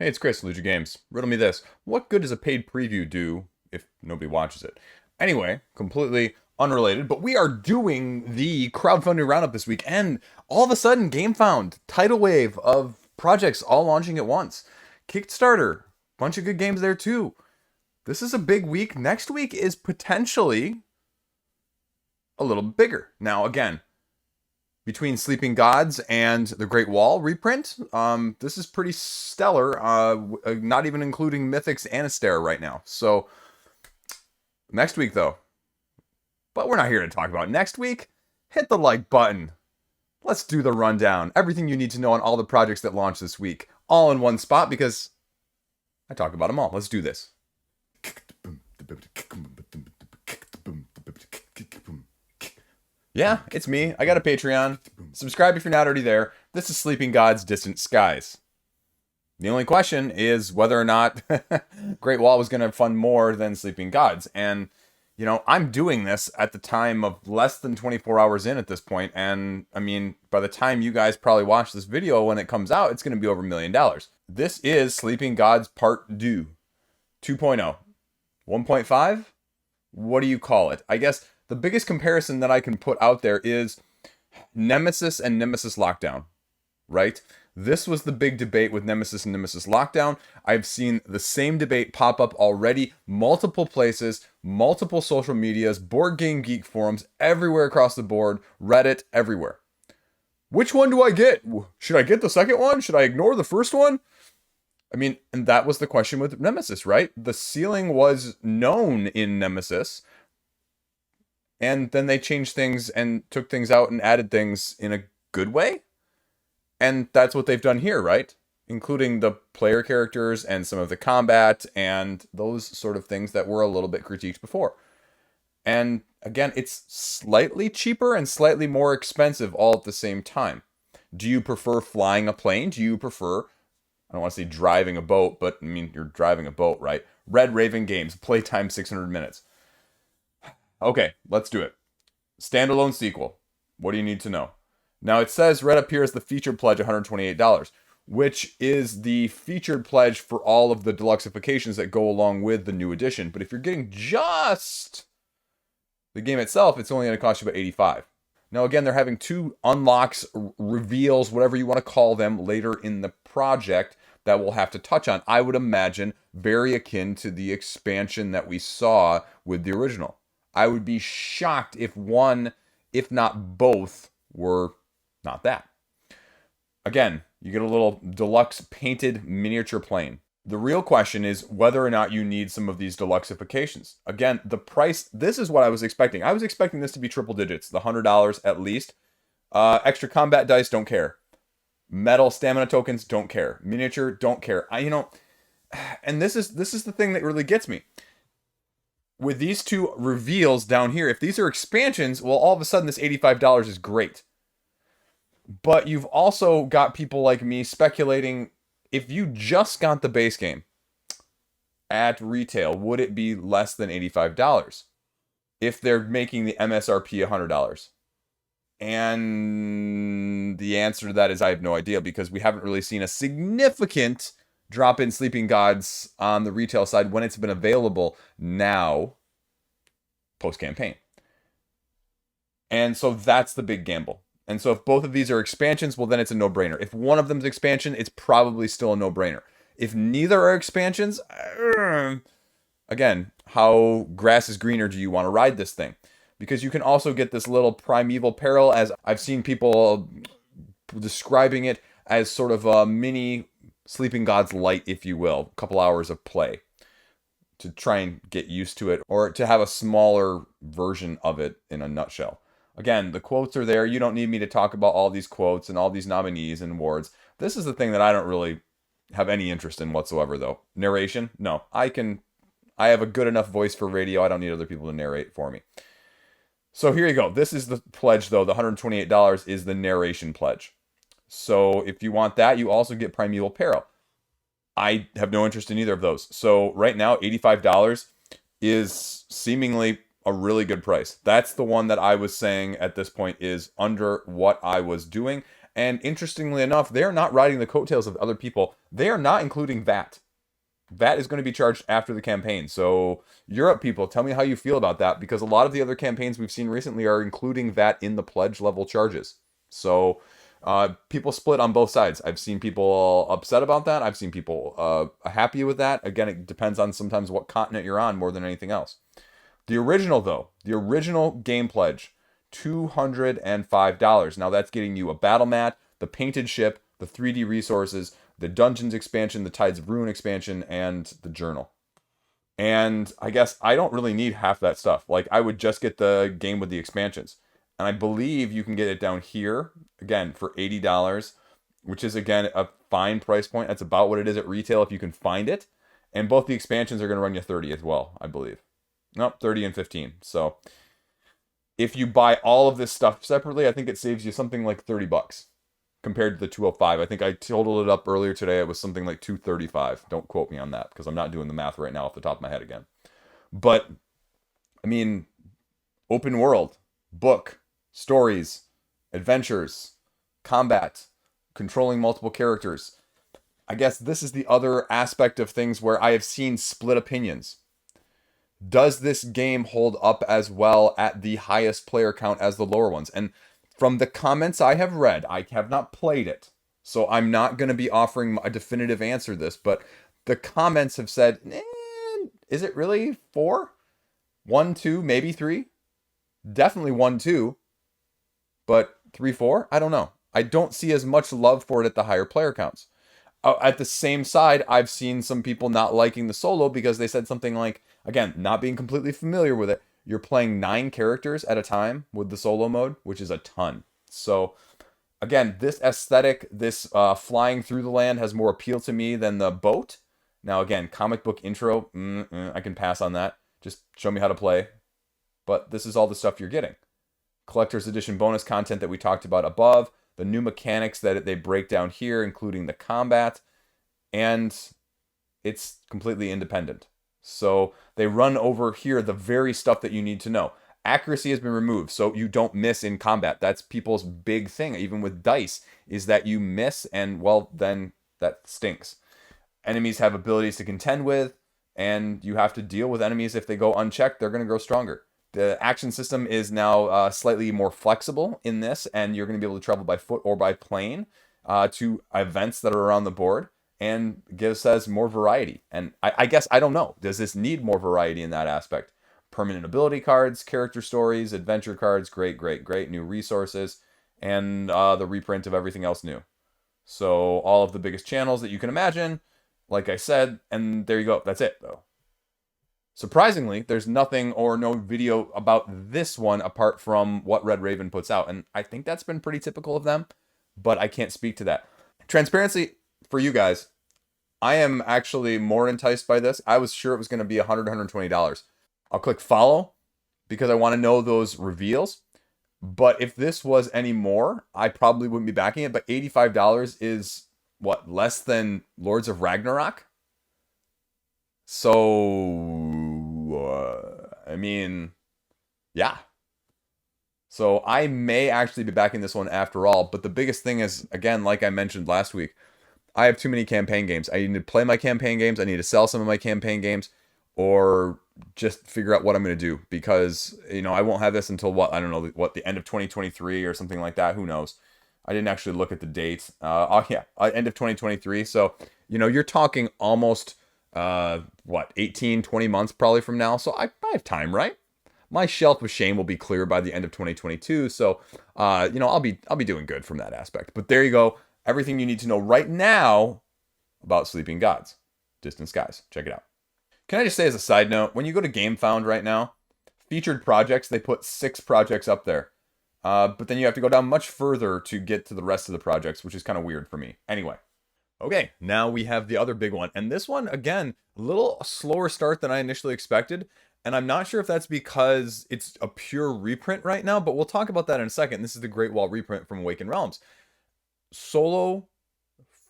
Hey, it's Chris, Luigi Games. Riddle me this. What good does a paid preview do if nobody watches it? Anyway, completely unrelated, but we are doing the crowdfunding roundup this week, and all of a sudden, Gamefound, tidal wave of projects all launching at once. Kickstarter, bunch of good games there too. This is a big week. Next week is potentially a little bigger. Now, again, between Sleeping Gods and The Great Wall reprint, this is pretty stellar, not even including Mythic's Anastyr right now. So, next week though, but we're not here to talk about next week. Hit the like button. Let's do the rundown. Everything you need to know on all the projects that launch this week, all in one spot because I talk about them all. Let's do this. Yeah, it's me. I got a Patreon. Subscribe if you're not already there. This is Sleeping Gods Distant Skies. The only question is whether or not Great Wall was going to fund more than Sleeping Gods. And, you know, I'm doing this at the time of less than 24 hours in at this point. And, I mean, by the time you guys probably watch this video when it comes out, it's going to be over $1 million. This is Sleeping Gods Part 2, 2.0. 1.5? What do you call it? I guess the biggest comparison that I can put out there is Nemesis and Nemesis Lockdown, right? This was the big debate with Nemesis and Nemesis Lockdown. I've seen the same debate pop up already, multiple places, multiple social medias, Board Game Geek forums, everywhere across the board, Reddit, everywhere. Which one do I get? Should I get the second one? Should I ignore the first one? I mean, and that was the question with Nemesis, right? The ceiling was known in Nemesis, and then they changed things and took things out and added things in a good way. And that's what they've done here, right? Including the player characters and some of the combat and those sort of things that were a little bit critiqued before. And again, it's slightly cheaper and slightly more expensive all at the same time. Do you prefer flying a plane? Do you prefer, I don't want to say driving a boat, but I mean, you're driving a boat, right? Red Raven Games, playtime 600 minutes. Okay, let's do it. Standalone sequel. What do you need to know? Now it says right up here is the featured pledge, $128, which is the featured pledge for all of the deluxeifications that go along with the new edition. But if you're getting just the game itself, it's only going to cost you about $85. Now again, they're having two unlocks, reveals, whatever you want to call them, later in the project that we'll have to touch on. I would imagine very akin to the expansion that we saw with the original. I would be shocked if one, if not both, were not that. Again, you get a little deluxe painted miniature plane. The real question is whether or not you need some of these deluxeifications. Again, the price, this is what I was expecting. I was expecting this to be triple digits, the $100 at least. Extra combat dice, don't care. Metal stamina tokens, don't care. Miniature, don't care. And this is the thing that really gets me. With these two reveals down here, if these are expansions, well, all of a sudden this $85 is great. But you've also got people like me speculating, if you just got the base game at retail, would it be less than $85 if they're making the MSRP $100? And the answer to that is I have no idea, because we haven't really seen a significant drop in Sleeping Gods on the retail side when it's been available now, post-campaign. And so that's the big gamble. And so if both of these are expansions, well, then it's a no-brainer. If one of them's expansion, it's probably still a no-brainer. If neither are expansions, again, how grass is greener do you want to ride this thing? Because you can also get this little primeval peril, as I've seen people describing it as sort of a mini Sleeping Gods light, if you will, a couple hours of play to try and get used to it, or to have a smaller version of it in a nutshell. Again, the quotes are there. You don't need me to talk about all these quotes and all these nominees and awards. This is the thing that I don't really have any interest in whatsoever, though. Narration? No. I have a good enough voice for radio. I don't need other people to narrate for me. So here you go. This is the pledge, though. The $128 is the narration pledge. So if you want that, you also get Primeval Peril. I have no interest in either of those. So right now, $85 is seemingly a really good price. That's the one that I was saying at this point is under what I was doing. And interestingly enough, they are not riding the coattails of other people. They are not including VAT. VAT is going to be charged after the campaign. So Europe people, tell me how you feel about that, because a lot of the other campaigns we've seen recently are including VAT in the pledge level charges. So people split on both sides. I've seen people upset about that. I've seen people happy with that. Again, it depends on sometimes what continent you're on more than anything else. The original, though, the original game pledge, $205. Now that's getting you a battle mat, the painted ship, the 3D resources, the Dungeons expansion, the Tides of Ruin expansion, and the journal. And I guess I don't really need half that stuff. Like, I would just get the game with the expansions. And I believe you can get it down here, again, for $80, which is, again, a fine price point. That's about what it is at retail if you can find it. And both the expansions are going to run you $30 as well, I believe. Nope, 30 and 15. So if you buy all of this stuff separately, I think it saves you something like $30 compared to the 205. I think I totaled it up earlier today. It was something like 235. Don't quote me on that because I'm not doing the math right now off the top of my head again. But I mean, open world, book, stories, adventures, combat, controlling multiple characters. I guess this is the other aspect of things where I have seen split opinions. Does this game hold up as well at the highest player count as the lower ones? And from the comments I have read, I have not played it, so I'm not going to be offering a definitive answer to this, but the comments have said, is it really 4? 1, 2, maybe 3? Definitely 1, 2, but 3, 4? I don't know. I don't see as much love for it at the higher player counts. At the same side, I've seen some people not liking the solo because they said something like, again, not being completely familiar with it, you're playing 9 characters at a time with the solo mode, which is a ton. So, again, this aesthetic, this flying through the land has more appeal to me than the boat. Now, again, comic book intro, I can pass on that. Just show me how to play. But this is all the stuff you're getting. Collector's Edition bonus content that we talked about above, the new mechanics that they break down here, including the combat, and it's completely independent. So they run over here the very stuff that you need to know. Accuracy has been removed, so you don't miss in combat. That's people's big thing, even with dice, is that you miss, and, well, then that stinks. Enemies have abilities to contend with, and you have to deal with enemies. If they go unchecked, they're going to grow stronger. The action system is now slightly more flexible in this, and you're going to be able to travel by foot or by plane to events that are around the board, and gives us more variety. And I guess, I don't know, does this need more variety in that aspect? Permanent ability cards, character stories, adventure cards, great, new resources, and the reprint of everything else new. So all of the biggest channels that you can imagine, like I said, and there you go. That's it, though. Surprisingly, there's nothing or no video about this one apart from what Red Raven puts out. And I think that's been pretty typical of them, but I can't speak to that. Transparency for you guys, I am actually more enticed by this. I was sure it was going to be $100, $120. I'll click follow because I want to know those reveals. But if this was any more, I probably wouldn't be backing it. But $85 is, what, less than Lords of Ragnarok? So, I mean, yeah. So I may actually be backing this one after all. But the biggest thing is, again, like I mentioned last week, I have too many campaign games. I need to play my campaign games. I need to sell some of my campaign games, or just figure out what I'm going to do, because, I won't have this until what, I don't know, what, the end of 2023 or something like that. Who knows? I didn't actually look at the date. End of 2023. So, you're talking almost, 18, 20 months probably from now. So I have time, right? My shelf with Shane will be clear by the end of 2022. So, I'll be doing good from that aspect. But there you go. Everything you need to know right now about Sleeping Gods, Distant Skies. Check it out. Can I just say as a side note, when you go to Gamefound right now, featured projects, they put 6 projects up there. But then you have to go down much further to get to the rest of the projects, which is kind of weird for me. Anyway. Okay, now we have the other big one. And this one, again, a little slower start than I initially expected. And I'm not sure if that's because it's a pure reprint right now, but we'll talk about that in a second. This is the Great Wall reprint from Awakened Realms. Solo,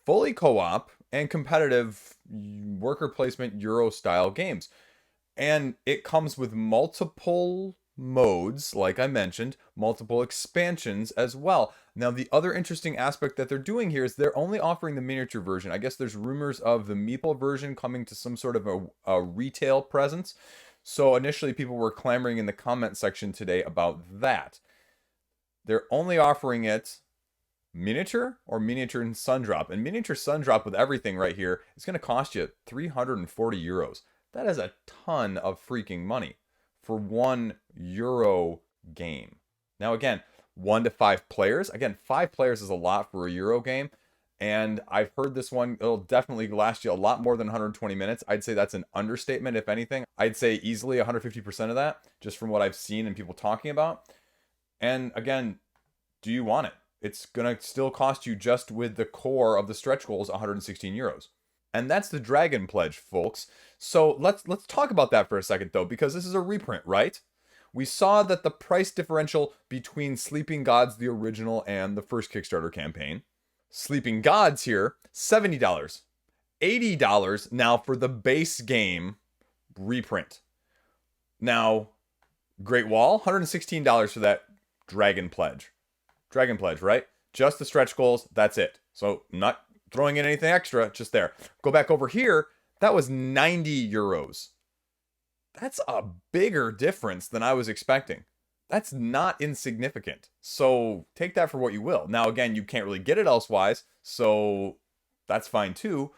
fully co-op, and competitive worker placement Euro-style games. And it comes with multiple modes, like I mentioned, multiple expansions as well. Now, the other interesting aspect that they're doing here is they're only offering the miniature version. I guess there's rumors of the meeple version coming to some sort of a retail presence. So initially, people were clamoring in the comment section today about that. They're only offering it miniature or miniature and Sundrop. And miniature Sundrop with everything right here is going to cost you 340 euros. That is a ton of freaking money for €1 game. Now again, 1 to 5 players. Again, 5 players is a lot for a Euro game. And I've heard this one, it'll definitely last you a lot more than 120 minutes. I'd say that's an understatement, if anything. I'd say easily 150% of that, just from what I've seen and people talking about. And again, do you want it? It's going to still cost you, just with the core of the stretch goals, 116 euros. And that's the Dragon Pledge, folks. So let's talk about that for a second, though, because this is a reprint, right? We saw that the price differential between Sleeping Gods, the original, and the first Kickstarter campaign. Sleeping Gods here, $70. $80 now for the base game reprint. Now, Great Wall, $116 for that Dragon Pledge. Dragon Pledge, right? Just the stretch goals, that's it. So not throwing in anything extra, just there. Go back over here, that was 90 euros. That's a bigger difference than I was expecting. That's not insignificant. So take that for what you will. Now, again, you can't really get it elsewise, so that's fine too.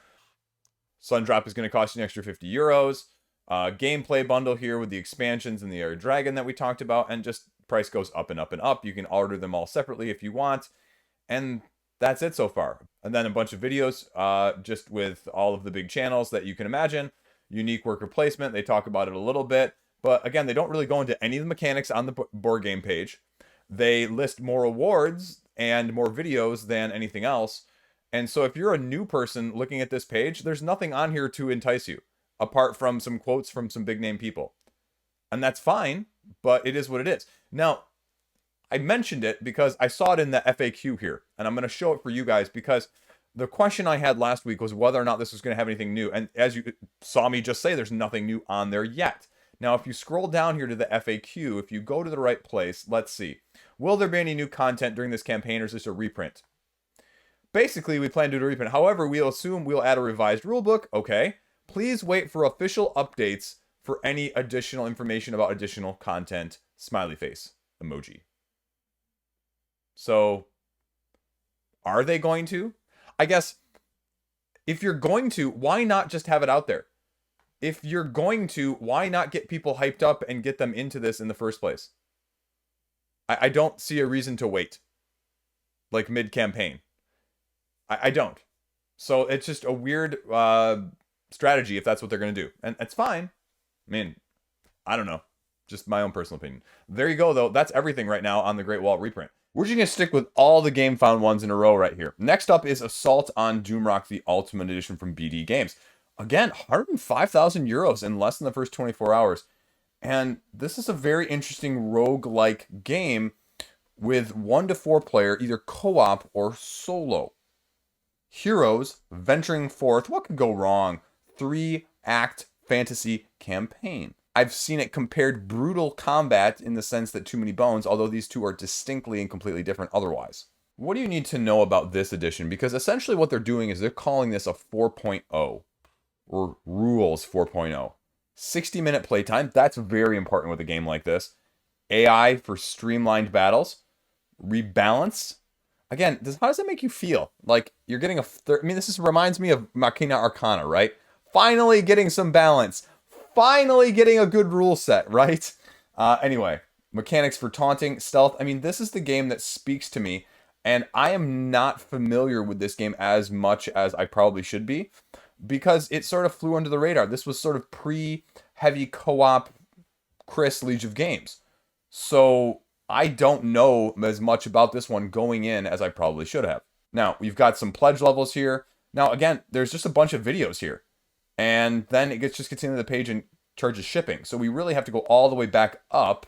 Sundrop is going to cost you an extra 50 euros. Gameplay bundle here with the expansions and the Air Dragon that we talked about, and just price goes up and up and up. You can order them all separately if you want, and that's it so far. And then a bunch of videos just with all of the big channels that you can imagine. Unique worker placement, they talk about it a little bit, but again, they don't really go into any of the mechanics on the board game page. They list more awards and more videos than anything else. And so if you're a new person looking at this page, there's nothing on here to entice you, apart from some quotes from some big name people. And that's fine, but it is what it is. Now, I mentioned it because I saw it in the FAQ here, and I'm going to show it for you guys, because the question I had last week was whether or not this was going to have anything new. And as you saw me just say, there's nothing new on there yet. Now, if you scroll down here to the FAQ, if you go to the right place, let's see. Will there be any new content during this campaign, or is this a reprint? Basically, we plan to do a reprint. However, we'll assume we'll add a revised rulebook. Okay. Please wait for official updates for any additional information about additional content. Smiley face emoji. So, are they going to? I guess, if you're going to, why not just have it out there? If you're going to, why not get people hyped up and get them into this in the first place? I don't see a reason to wait. Like mid-campaign. I don't. So it's just a weird strategy if that's what they're going to do. And it's fine. I mean, I don't know. Just my own personal opinion. There you go, though. That's everything right now on the Great Wall reprint. We're just going to stick with all the Gamefound ones in a row right here. Next up is Assault on Doomrock, the Ultimate Edition from BD Games. Again, 105,000 euros in less than the first 24 hours. And this is a very interesting roguelike game with 1 to 4 player, either co-op or solo. Heroes venturing forth. What could go wrong? 3-act fantasy campaign. I've seen it compared brutal combat in the sense that Too Many Bones, although these two are distinctly and completely different otherwise. What do you need to know about this edition? Because essentially what they're doing is they're calling this a 4.0, or Rules 4.0. 60-minute playtime, that's very important with a game like this. AI for streamlined battles. Rebalance. Again, how does that make you feel? Like you're getting this reminds me of Machina Arcana, right? Finally getting some balance. Finally getting a good rule set, right? Anyway, mechanics for taunting, stealth. I mean, this is the game that speaks to me, and I am not familiar with this game as much as I probably should be, because it sort of flew under the radar. This was sort of pre-heavy co-op Chris League of Games. So I don't know as much about this one going in as I probably should have. Now, we've got some pledge levels here. Now, again, there's just a bunch of videos here. And then it just gets into the page and charges shipping. So we really have to go all the way back up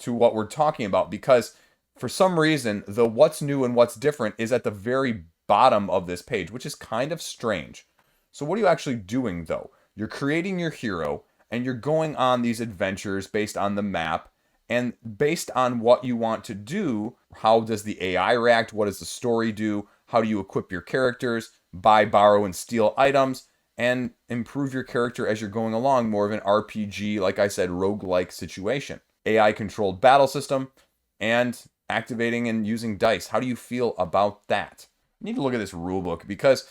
to what we're talking about, because for some reason, the what's new and what's different is at the very bottom of this page, which is kind of strange. So what are you actually doing, though? You're creating your hero, and you're going on these adventures based on the map, And based on what you want to do, how does the AI react? What does the story do? How do you equip your characters? Buy, borrow, and steal items, and improve your character as you're going along. More of an RPG, like I said, roguelike situation. AI controlled battle system and activating and using dice. How do you feel about that? You need to look at this rulebook because,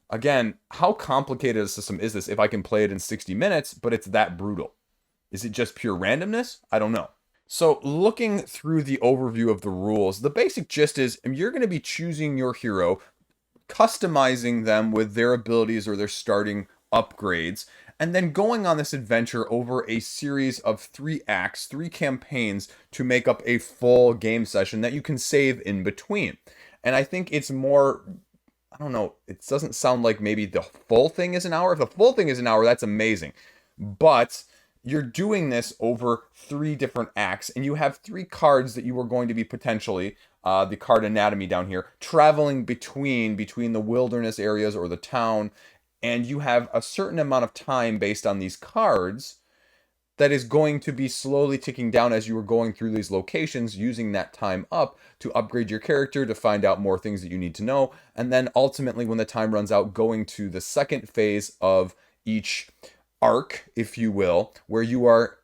again, how complicated a system is this if I can play it in 60 minutes, but it's that brutal? Is it just pure randomness? I don't know. So looking through the overview of the rules, the basic gist is you're going to be choosing your hero, customizing them with their abilities or their starting upgrades, and then going on this adventure over a series of 3 acts, 3 campaigns to make up a full game session that you can save in between. And I think it's more, I don't know, it doesn't sound like maybe the full thing is an hour. If the full thing is an hour, that's amazing. But you're doing this over 3 different acts, and you have 3 cards that you are going to be potentially, the card anatomy down here, traveling between the wilderness areas or the town, and you have a certain amount of time based on these cards that is going to be slowly ticking down as you are going through these locations, using that time up to upgrade your character, to find out more things that you need to know, and then ultimately when the time runs out, going to the second phase of each arc, if you will, where you are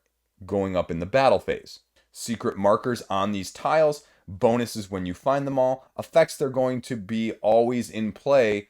going up in the battle phase. Secret markers on these tiles, bonuses when you find them all, effects they're going to be always in play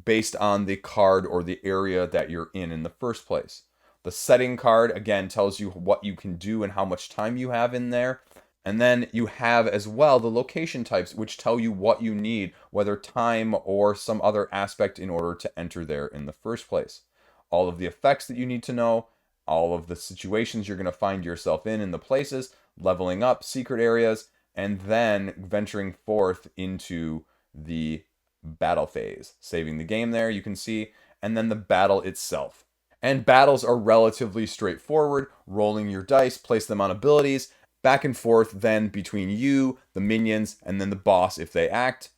based on the card or the area that you're in the first place. The setting card, again, tells you what you can do and how much time you have in there. And then you have as well the location types, which tell you what you need, whether time or some other aspect in order to enter there in the first place. All of the effects that you need to know, all of the situations you're going to find yourself in the places, leveling up, secret areas, and then venturing forth into the battle phase. Saving the game there, you can see, and then the battle itself. And battles are relatively straightforward. Rolling your dice, place them on abilities, back and forth then between you, the minions, and then the boss if they act.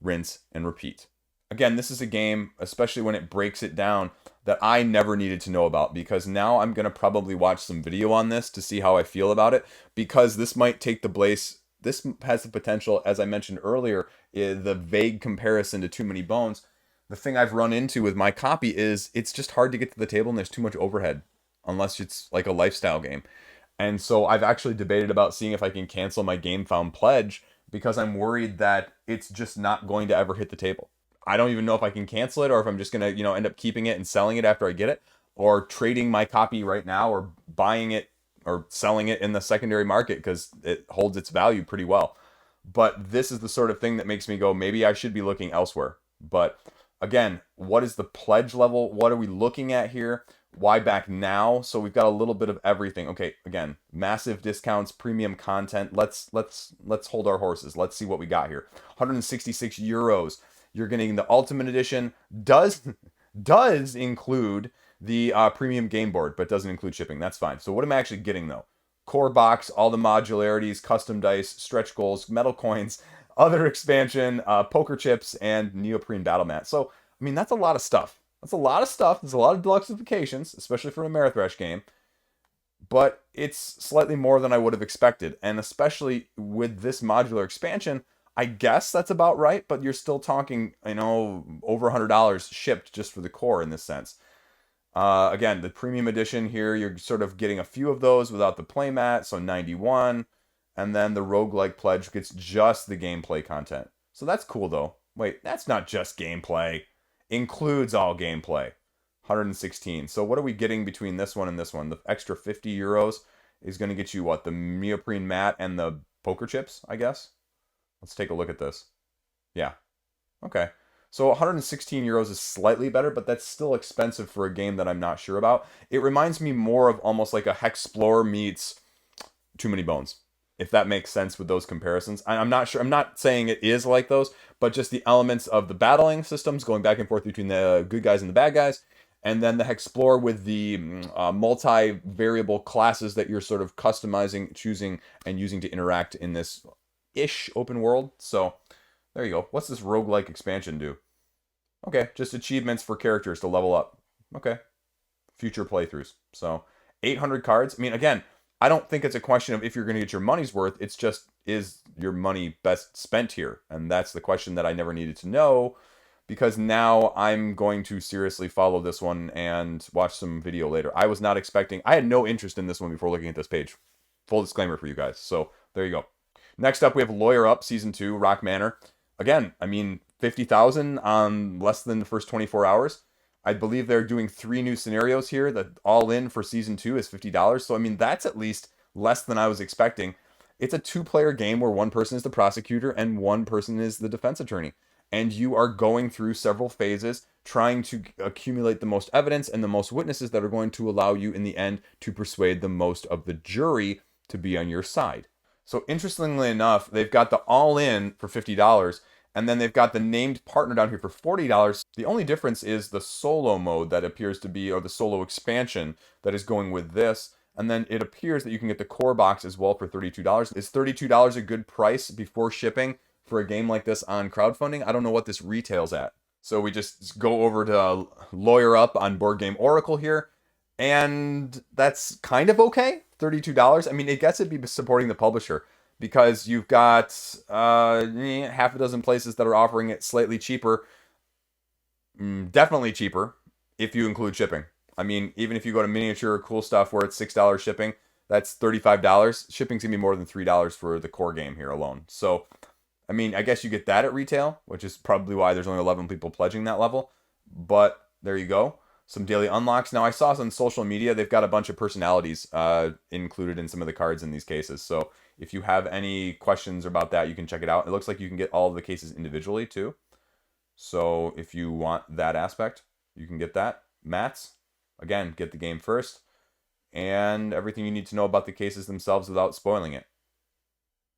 Rinse and repeat. Again, this is a game, especially when it breaks it down, that I never needed to know about, because now I'm going to probably watch some video on this to see how I feel about it, because this might take the place. This has the potential, as I mentioned earlier, the vague comparison to Too Many Bones. The thing I've run into with my copy is it's just hard to get to the table and there's too much overhead, unless it's like a lifestyle game. And so I've actually debated about seeing if I can cancel my Gamefound pledge, because I'm worried that it's just not going to ever hit the table. I don't even know if I can cancel it, or if I'm just going to, end up keeping it and selling it after I get it, or trading my copy right now, or buying it or selling it in the secondary market because it holds its value pretty well. But this is the sort of thing that makes me go, maybe I should be looking elsewhere. But again, what is the pledge level? What are we looking at here? Why back now? So we've got a little bit of everything. Okay, again, massive discounts, premium content. Let's hold our horses. Let's see what we got here. 166 euros. You're getting the Ultimate Edition. Does include the premium game board, but doesn't include shipping. That's fine. So what am I actually getting though? Core box, all the modularities, custom dice, stretch goals, metal coins, other expansion, poker chips, and neoprene battle mat. So, I mean, that's a lot of stuff. There's a lot of deluxifications, especially for a Amerithrash game. But it's slightly more than I would have expected. And especially with this modular expansion, I guess that's about right. But you're still talking, over $100 shipped just for the core in this sense. Again, the premium edition here, you're sort of getting a few of those without the playmat, so 91. And then the roguelike pledge gets just the gameplay content. So that's cool though. Wait, that's not just gameplay. Includes all gameplay. 116. So what are we getting between this one and this one? The extra 50 euros is going to get you what? The neoprene mat and the poker chips, I guess? Let's take a look at this. Yeah. Okay. So 116 euros is slightly better, but that's still expensive for a game that I'm not sure about. It reminds me more of almost like a Hexplorer meets Too Many Bones, if that makes sense with those comparisons. I'm not sure. I'm not saying it is like those, but just the elements of the battling systems going back and forth between the good guys and the bad guys. And then the Hexplorer with the multi-variable classes that you're sort of customizing, choosing, and using to interact in this ish open world. So there you go. What's this roguelike expansion do? Okay, just achievements for characters to level up. Okay. Future playthroughs. So 800 cards. I mean, again, I don't think it's a question of if you're going to get your money's worth. It's just, is your money best spent here? And that's the question that I never needed to know, because now I'm going to seriously follow this one and watch some video later. I was not expecting, I had no interest in this one before looking at this page. Full disclaimer for you guys. So there you go. Next up, we have Lawyer Up Season 2, Rock Manor. Again, I mean, 50,000 on less than the first 24 hours. I believe they're doing 3 new scenarios here. That all in for Season 2 is $50. So, I mean, that's at least less than I was expecting. It's a 2-player game where one person is the prosecutor and one person is the defense attorney. And you are going through several phases, trying to accumulate the most evidence and the most witnesses that are going to allow you in the end to persuade the most of the jury to be on your side. So interestingly enough, they've got the all-in for $50, and then they've got the named partner down here for $40. The only difference is the solo mode that appears to be, or the solo expansion that is going with this. And then it appears that you can get the core box as well for $32. Is $32 a good price before shipping for a game like this on crowdfunding? I don't know what this retails at. So we just go over to Lawyer Up on Board Game Oracle here, and that's kind of okay. $32. I mean, it gets to be supporting the publisher, because you've got half a dozen places that are offering it slightly cheaper. Definitely cheaper if you include shipping. I mean, even if you go to Miniature or Cool Stuff where it's $6 shipping, that's $35. Shipping's gonna be more than $3 for the core game here alone. So, I mean, I guess you get that at retail, which is probably why there's only 11 people pledging that level. But there you go. Some daily unlocks. Now, I saw on social media, they've got a bunch of personalities included in some of the cards in these cases. So if you have any questions about that, you can check it out. It looks like you can get all of the cases individually too. So if you want that aspect, you can get that. Mats, again, get the game first, and everything you need to know about the cases themselves without spoiling it.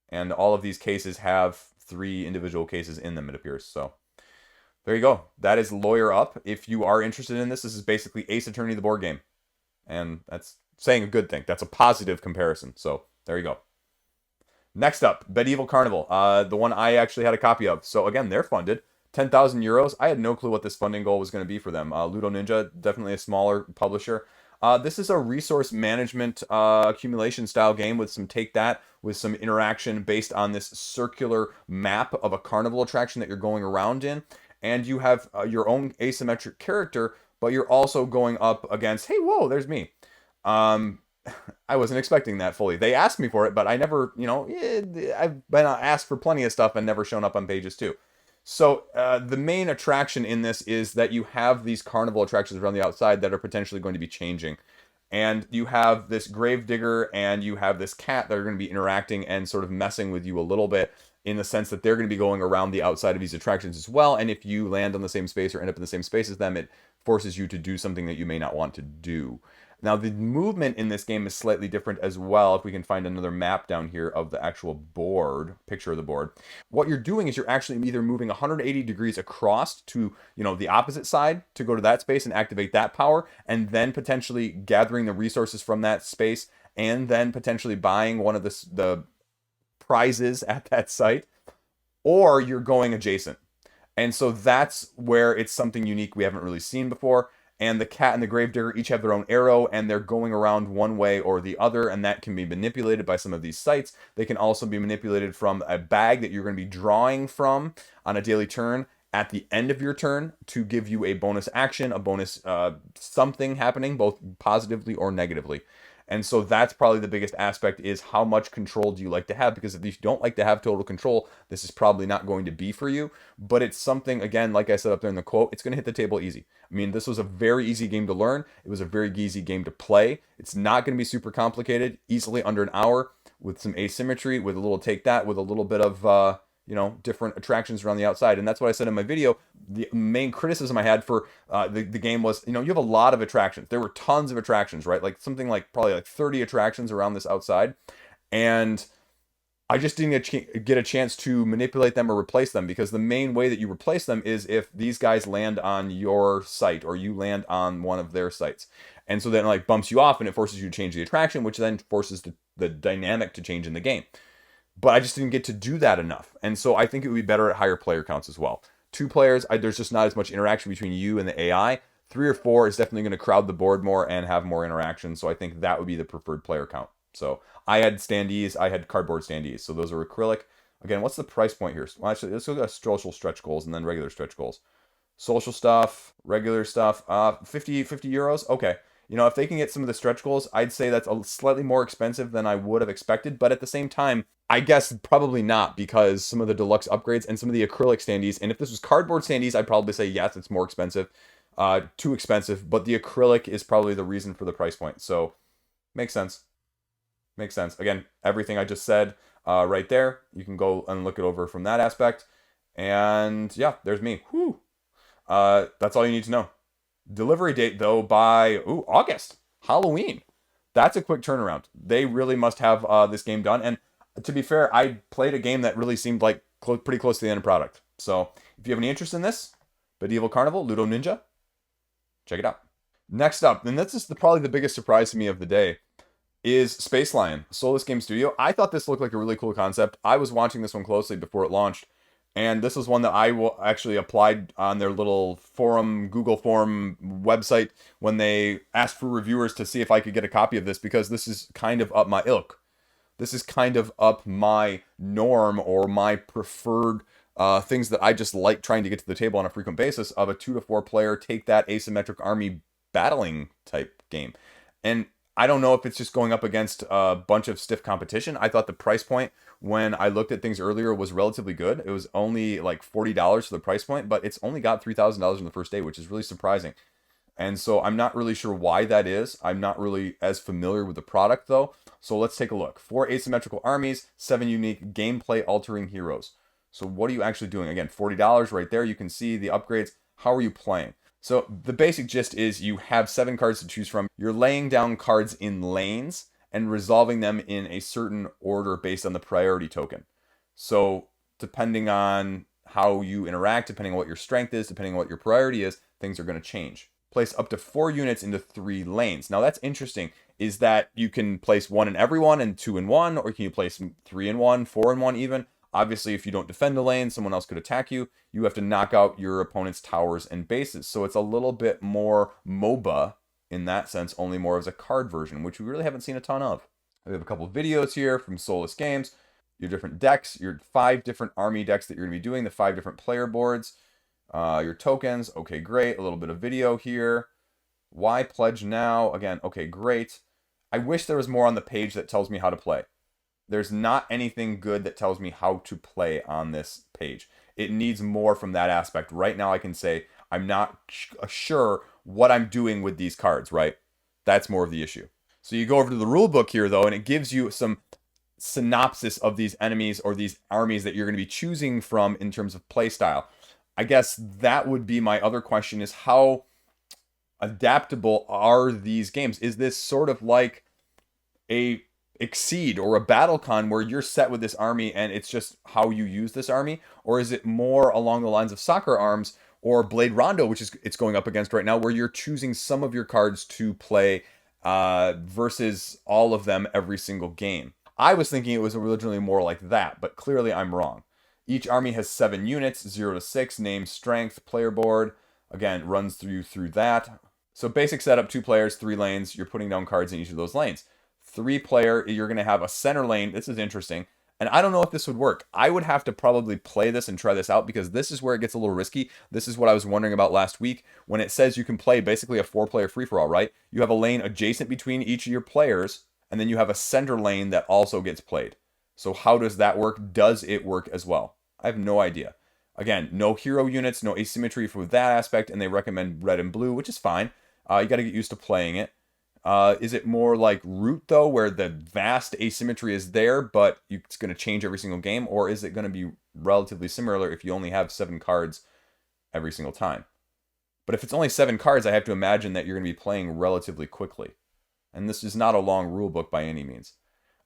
And all of these cases have 3 individual cases in them, it appears. So there you go. That is Lawyer Up. If you are interested in this, this is basically Ace Attorney the board game. And that's saying a good thing. That's a positive comparison. So there you go. Next up, Bedeville Carnival. The one I actually had a copy of. So again, they're funded. 10,000 euros. I had no clue what this funding goal was going to be for them. Ludo Ninja, definitely a smaller publisher. This is a resource management accumulation style game with some with some interaction based on this circular map of a carnival attraction that you're going around in. And you have your own asymmetric character, but you're also going up against, hey, whoa, there's me. I wasn't expecting that fully. They asked me for it, but I never, I've been asked for plenty of stuff and never shown up on pages too. So the main attraction in this is that you have these carnival attractions around the outside that are potentially going to be changing. And you have this gravedigger and you have this cat that are going to be interacting and sort of messing with you a little bit, in the sense that they're going to be going around the outside of these attractions as well. And if you land on the same space or end up in the same space as them, it forces you to do something that you may not want to do. Now, the movement in this game is slightly different as well. If we can find another map down here of the actual board, picture of the board. What you're doing is you're actually either moving 180 degrees across to, the opposite side to go to that space and activate that power, and then potentially gathering the resources from that space, and then potentially buying one of the prizes at that site, or you're going adjacent. And so that's where it's something unique we haven't really seen before. And the cat and the gravedigger each have their own arrow, and they're going around one way or the other, and that can be manipulated by some of these sites. They can also be manipulated from a bag that you're going to be drawing from on a daily turn at the end of your turn to give you a bonus action, a bonus something happening, both positively or negatively. And so that's probably the biggest aspect, is how much control do you like to have? Because if you don't like to have total control, this is probably not going to be for you. But it's something, again, like I said up there in the quote, it's going to hit the table easy. I mean, this was a very easy game to learn. It was a very easy game to play. It's not going to be super complicated, easily under an hour, with some asymmetry, with a little take that, with a little bit of, different attractions around the outside. And that's what I said in my video. The main criticism I had for the game was, you have a lot of attractions. There were tons of attractions, right? Like something like probably like 30 attractions around this outside. And I just didn't get a chance to manipulate them or replace them, because the main way that you replace them is if these guys land on your site or you land on one of their sites. And so then it bumps you off and it forces you to change the attraction, which then forces the dynamic to change in the game. But I just didn't get to do that enough. And so I think it would be better at higher player counts as well. 2 players, there's just not as much interaction between you and the AI. 3 or 4 is definitely going to crowd the board more and have more interaction. So I think that would be the preferred player count. So I had standees, I had cardboard standees. So those are acrylic. Again, what's the price point here? Well, actually, let's look at social stretch goals and then regular stretch goals. Social stuff, regular stuff, 50 euros. Okay. You know, if they can get some of the stretch goals, I'd say that's a slightly more expensive than I would have expected. But at the same time, I guess probably not, because some of the deluxe upgrades and some of the acrylic standees, and if this was cardboard standees, I'd probably say yes, it's more expensive, too expensive. But the acrylic is probably the reason for the price point. So makes sense. Makes sense. Again, everything I just said right there, you can go and look it over from that aspect. And yeah, there's me. Whew. That's all you need to know. Delivery date, though, by August. Halloween. That's a quick turnaround. They really must have this game done. And to be fair, I played a game that really seemed like pretty close to the end product. So if you have any interest in this, Bedeville Carnival, Ludo Ninja, check it out. Next up, and this is probably the biggest surprise to me of the day, is Space Lion, Soulless Game Studio. I thought this looked like a really cool concept. I was watching this one closely before it launched. And this was one that I actually applied on their little forum, Google form website when they asked for reviewers to see if I could get a copy of this, because this is kind of up my ilk. This is kind of up my norm, or my preferred things that I just like trying to get to the table on a frequent basis, of a 2 to 4 player, take that asymmetric army battling type game. And I don't know if it's just going up against a bunch of stiff competition. I thought the price point when I looked at things earlier was relatively good. It was only like $40 for the price point, but it's only got $3,000 in the first day, which is really surprising. And so I'm not really sure why that is. I'm not really as familiar with the product though. So let's take a look. 4 asymmetrical armies, 7 unique gameplay altering heroes. So what are you actually doing? Again, $40 right there. You can see the upgrades. How are you playing? So the basic gist is you have 7 cards to choose from. You're laying down cards in lanes and resolving them in a certain order based on the priority token. So depending on how you interact, depending on what your strength is, depending on what your priority is, things are going to change. Place up to 4 units into 3 lanes. Now that's interesting, is that you can place 1 in every one and 2 in one, or can you place 3 in one, 4 in one even? Obviously, if you don't defend the lane, someone else could attack you. You have to knock out your opponent's towers and bases. So it's a little bit more MOBA in that sense, only more as a card version, which we really haven't seen a ton of. We have a couple of videos here from Soulless Games. Your different decks, your 5 different army decks that you're going to be doing, the 5 different player boards, your tokens. Okay, great. A little bit of video here. Why pledge now? Again, okay, great. I wish there was more on the page that tells me how to play. There's not anything good that tells me how to play on this page. It needs more from that aspect. Right now I can say I'm not sure what I'm doing with these cards, right? That's more of the issue. So you go over to the rule book here though, and it gives you some synopsis of these enemies or these armies that you're going to be choosing from in terms of play style. I guess that would be my other question, is how adaptable are these games? Is this sort of like a Exceed or a BattleCon where you're set with this army and it's just how you use this army? Or is it more along the lines of Soccer Arms or Blade Rondo, which is it's going up against right now, where you're choosing some of your cards to play versus all of them every single game? I was thinking it was originally more like that, but clearly I'm wrong. Each army has 7 units, 0 to 6, name, strength, player board. Again, runs through that. So basic setup, 2 players, 3 lanes. You're putting down cards in each of those lanes. 3 player, you're going to have a center lane. This is interesting. And I don't know if this would work. I would have to probably play this and try this out, because this is where it gets a little risky. This is what I was wondering about last week when it says you can play basically a 4-player free-for-all, right? You have a lane adjacent between each of your players, and then you have a center lane that also gets played. So how does that work? Does it work as well? I have no idea. Again, no hero units, no asymmetry for that aspect, and they recommend red and blue, which is fine. You got to get used to playing it. Is it more like Root, though, where the vast asymmetry is there, but it's going to change every single game? Or is it going to be relatively similar if you only have 7 cards every single time? But if it's only 7 cards, I have to imagine that you're going to be playing relatively quickly. And this is not a long rule book by any means.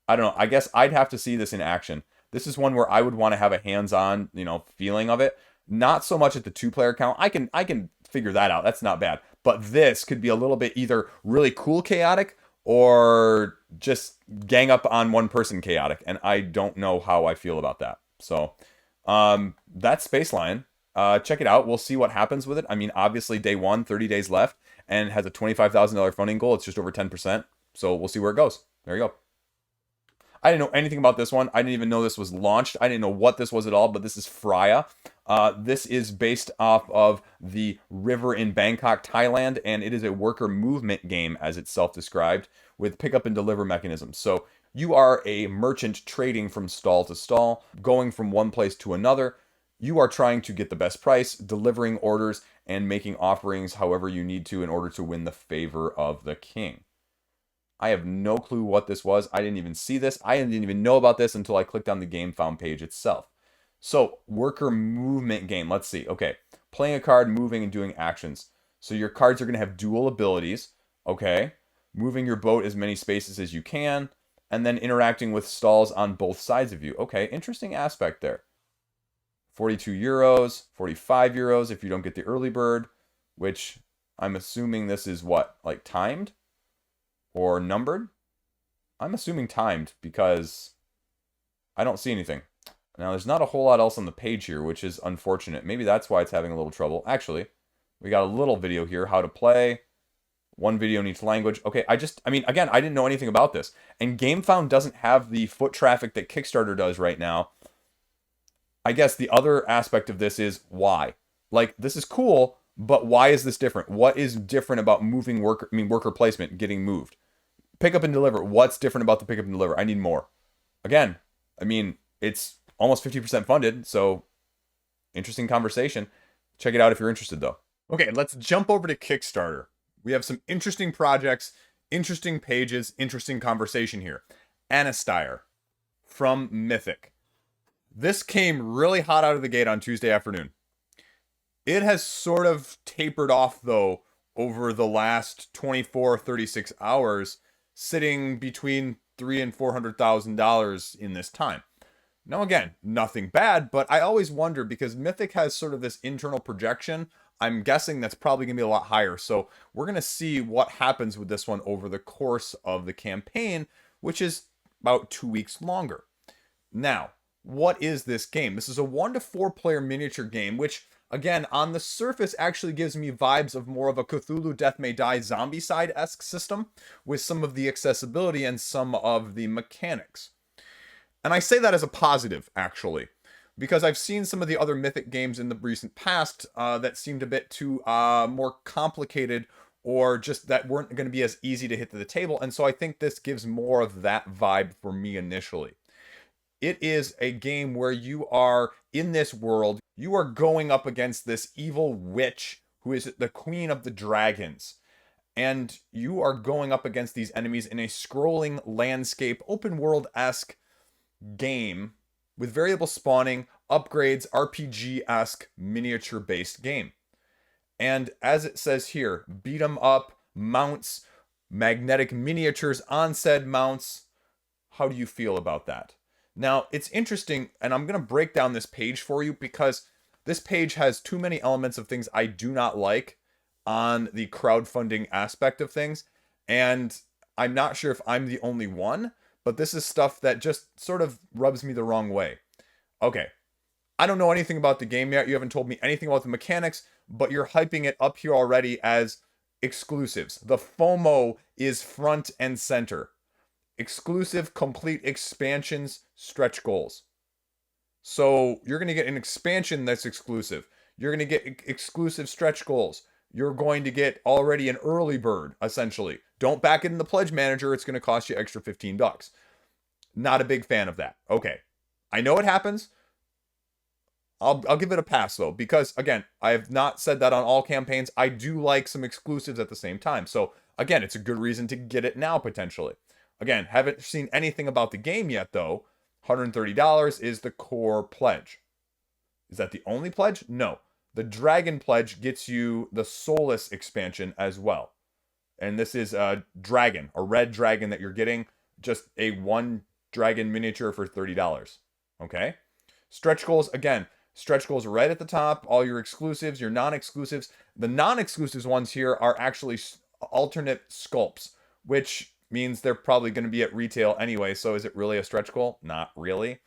I don't know. I guess I'd have to see this in action. This is one where I would want to have a hands-on, feeling of it. Not so much at the 2-player count. I can figure that out. That's not bad. But this could be a little bit either really cool chaotic or just gang up on one person chaotic. And I don't know how I feel about that. So that's Space Lion. Check it out. We'll see what happens with it. I mean, obviously day 1, 30 days left, and has a $25,000 funding goal. It's just over 10%. So we'll see where it goes. There you go. I didn't know anything about this one. I didn't even know this was launched. I didn't know what this was at all, but this is Phraya. This is based off of the river in Bangkok, Thailand, and it is a worker movement game, as it's self-described, with pick up and deliver mechanisms. So you are a merchant trading from stall to stall, going from one place to another. You are trying to get the best price, delivering orders, and making offerings however you need to in order to win the favor of the king. I have no clue what this was. I didn't even see this. I didn't even know about this until I clicked on the Gamefound page itself. So, worker movement game. Let's see. Okay. Playing a card, moving, and doing actions. So your cards are going to have dual abilities. Okay. Moving your boat as many spaces as you can. And then interacting with stalls on both sides of you. Okay. Interesting aspect there. 42 euros, 45 euros if you don't get the early bird, which I'm assuming this is what? Like timed? Or numbered? I'm assuming timed because I don't see anything. Now, there's not a whole lot else on the page here, which is unfortunate. Maybe that's why it's having a little trouble. Actually, we got a little video here, how to play. One video in each language. Okay, I mean, again, I didn't know anything about this. And Gamefound doesn't have the foot traffic that Kickstarter does right now. I guess the other aspect of this is why. Like, this is cool, but why is this different? What is different about moving worker placement, getting moved? Pick up and deliver. What's different about the pick up and deliver? I need more. Again, I mean, it's almost 50% funded, so interesting conversation. Check it out if you're interested, though. Okay, let's jump over to Kickstarter. We have some interesting projects, interesting pages, interesting conversation here. Anastyr from Mythic. This came really hot out of the gate on Tuesday afternoon. It has sort of tapered off, though, over the last 24, 36 hours, sitting between $300,000 and $400,000 in this time. Now, again, nothing bad, but I always wonder because Mythic has sort of this internal projection. I'm guessing that's probably going to be a lot higher. So we're going to see what happens with this one over the course of the campaign, which is about 2 weeks longer. Now, what is this game? This is a 1 to 4 player miniature game, which, again, on the surface actually gives me vibes of more of a Cthulhu Death May Die Zombicide-esque system with some of the accessibility and some of the mechanics. And I say that as a positive, actually, because I've seen some of the other Mythic games in the recent past that seemed a bit too more complicated or just that weren't going to be as easy to hit to the table. And so I think this gives more of that vibe for me initially. It is a game where you are in this world. You are going up against this evil witch who is the queen of the dragons. And you are going up against these enemies in a scrolling landscape, open world-esque game with variable spawning, upgrades, RPG-esque miniature-based game. And as it says here, beat 'em up, mounts, magnetic miniatures on said mounts. How do you feel about that? Now, it's interesting, and I'm going to break down this page for you because this page has too many elements of things I do not like on the crowdfunding aspect of things. And I'm not sure if I'm the only one, but this is stuff that just sort of rubs me the wrong way. Okay, I don't know anything about the game yet. You haven't told me anything about the mechanics, but you're hyping it up here already as exclusives. The FOMO is front and center. Exclusive, complete expansions, stretch goals. So you're going to get an expansion that's exclusive. You're going to get exclusive stretch goals. You're going to get already an early bird, essentially. Don't back it in the pledge manager. It's going to cost you extra $15. Not a big fan of that. Okay. I know it happens. I'll give it a pass, though, because, again, I have not said that on all campaigns. I do like some exclusives at the same time. So, again, it's a good reason to get it now, potentially. Again, haven't seen anything about the game yet, though. $130 is the core pledge. Is that the only pledge? No. The Dragon pledge gets you the Soulless expansion as well. And this is a dragon, a red dragon that you're getting. Just a 1 dragon miniature for $30. Okay? Stretch goals, again, stretch goals right at the top. All your exclusives, your non-exclusives. The non-exclusives ones here are actually alternate sculpts, which means they're probably going to be at retail anyway. So is it really a stretch goal? Not really.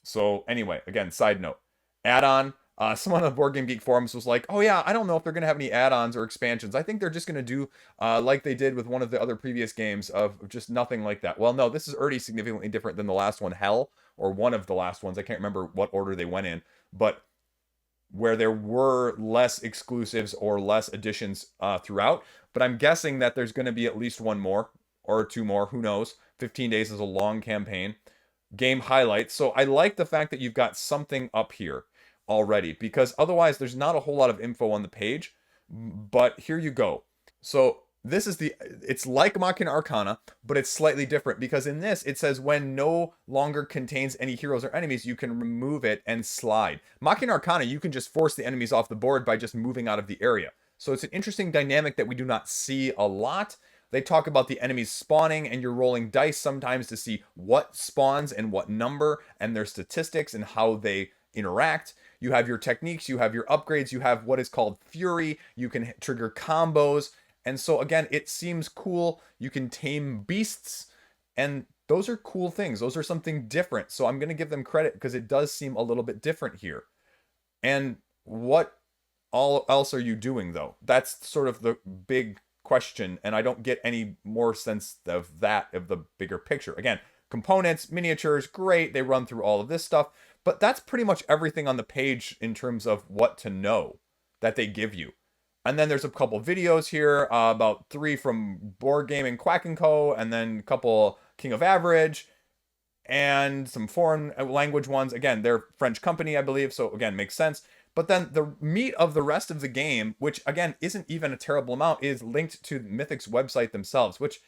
So anyway, again, side note. Add-on, Someone on the Board Game Geek forums was like, oh yeah, I don't know if they're going to have any add-ons or expansions. I think they're just going to do like they did with one of the other previous games of just nothing like that. Well, no, this is already significantly different than the last one, Hell, or one of the last ones. I can't remember what order they went in, but where there were less exclusives or less additions throughout. But I'm guessing that there's going to be at least one more or two more. Who knows? 15 days is a long campaign. Game highlights. So I like the fact that you've got something up here already, because otherwise there's not a whole lot of info on the page. But here you go. So this is it's like Machina Arcana, but it's slightly different, because in this it says when no longer contains any heroes or enemies, you can remove it and slide. Machina Arcana, you can just force the enemies off the board by just moving out of the area. So it's an interesting dynamic that we do not see a lot. They talk about the enemies spawning, and you're rolling dice sometimes to see what spawns and what number, and their statistics and how they interact. You have your techniques, you have your upgrades, you have what is called Fury, you can trigger combos. And so again, it seems cool. You can tame beasts, and those are cool things. Those are something different. So I'm going to give them credit because it does seem a little bit different here. And what all else are you doing though? That's sort of the big question, and I don't get any more sense of that, of the bigger picture. Again, components, miniatures, great. They run through all of this stuff, but that's pretty much everything on the page in terms of what to know that they give you. And then there's a couple videos here, about 3 from Board Game and Quack & Co., and then a couple King of Average, and some foreign language ones. Again, they're French company, I believe, so again, makes sense. But then the meat of the rest of the game, which again isn't even a terrible amount, is linked to Mythic's website themselves, which,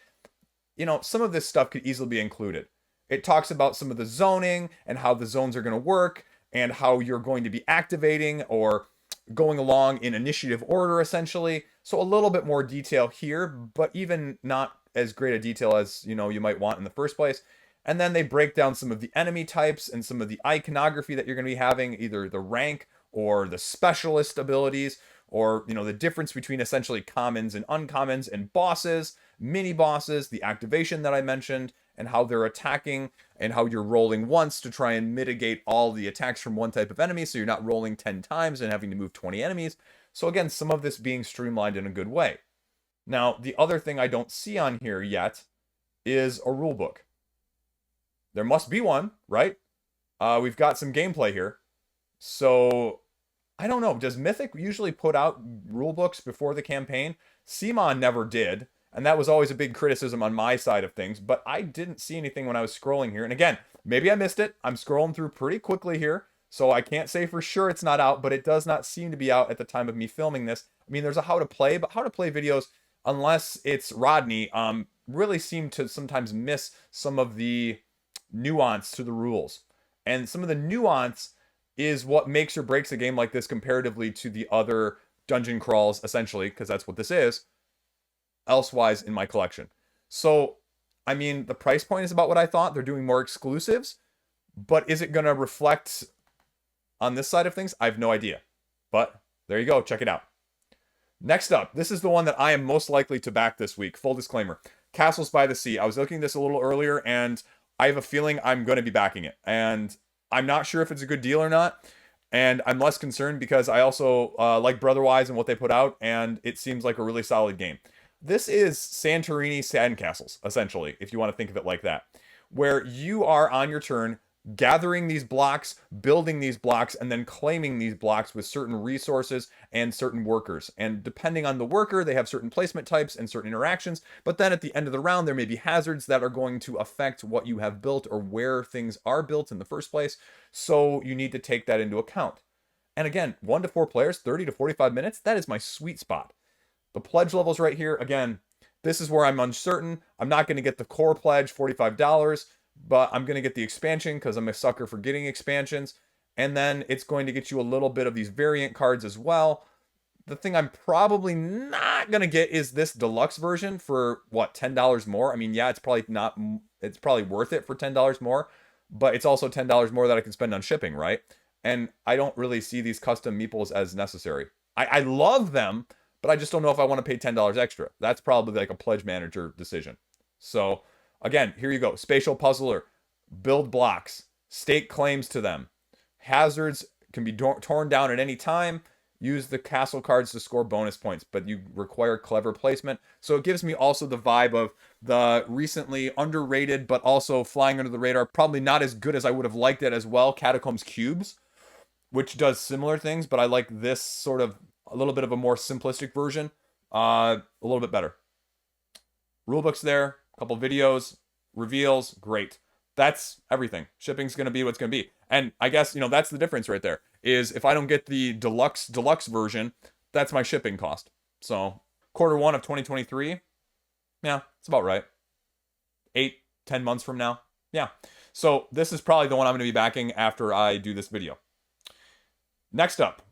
you know, some of this stuff could easily be included. It talks about some of the zoning and how the zones are going to work and how you're going to be activating or going along in initiative order, essentially. So a little bit more detail here, but even not as great a detail as, you know, you might want in the first place. And then they break down some of the enemy types and some of the iconography that you're going to be having, either the rank or the specialist abilities, or, you know, the difference between essentially commons and uncommons, and bosses, mini bosses, the activation that I mentioned, and how they're attacking, and how you're rolling once to try and mitigate all the attacks from one type of enemy, so you're not rolling 10 times and having to move 20 enemies. So again, some of this being streamlined in a good way. Now, the other thing I don't see on here yet is a rule book. There must be one, right? We've got some gameplay here. So, I don't know. Does Mythic usually put out rule books before the campaign? CMON never did, and that was always a big criticism on my side of things, but I didn't see anything when I was scrolling here. And again, maybe I missed it. I'm scrolling through pretty quickly here, so I can't say for sure it's not out, but it does not seem to be out at the time of me filming this. I mean, there's a how to play, but how to play videos, unless it's Rodney, really seem to sometimes miss some of the nuance to the rules. And some of the nuance is what makes or breaks a game like this comparatively to the other dungeon crawls, essentially, because that's what this is, elsewise in my collection. So, I mean, the price point is about what I thought. They're doing more exclusives, but is it going to reflect on this side of things? I have no idea. But there you go. Check it out. Next up, this is the one that I am most likely to back this week. Full disclaimer. Castles by the Sea. I was looking at this a little earlier, and I have a feeling I'm going to be backing it. And I'm not sure if it's a good deal or not. And I'm less concerned because I also like Brotherwise and what they put out, and it seems like a really solid game. This is Santorini Sandcastles, essentially, if you want to think of it like that, where you are on your turn gathering these blocks, building these blocks, and then claiming these blocks with certain resources and certain workers. And depending on the worker, they have certain placement types and certain interactions. But then at the end of the round, there may be hazards that are going to affect what you have built or where things are built in the first place. So you need to take that into account. And again, 1 to 4 players, 30 to 45 minutes, that is my sweet spot. The pledge levels right here, again, this is where I'm uncertain. I'm not going to get the core pledge, $45, but I'm going to get the expansion because I'm a sucker for getting expansions. And then it's going to get you a little bit of these variant cards as well. The thing I'm probably not going to get is this deluxe version for, what, $10 more? I mean, yeah, it's probably worth it for $10 more, but it's also $10 more that I can spend on shipping, right? And I don't really see these custom meeples as necessary. I love them, but I just don't know if I want to pay $10 extra. That's probably like a pledge manager decision. So again, here you go. Spatial Puzzler, build blocks, stake claims to them, hazards, can be torn down at any time. Use the castle cards to score bonus points, but you require clever placement. So it gives me also the vibe of the recently underrated, but also flying under the radar, probably not as good as I would have liked it as well, Catacombs Cubes, which does similar things, but I like this sort of a little bit of a more simplistic version, a little bit better. Rulebook's there, a couple videos, reveals, great. That's everything. Shipping's going to be what's going to be. And I guess, that's the difference right there, is if I don't get the deluxe version, that's my shipping cost. So Q1 of 2023, yeah, it's about right. 8-10 months from now. Yeah. So this is probably the one I'm going to be backing after I do this video. Next up,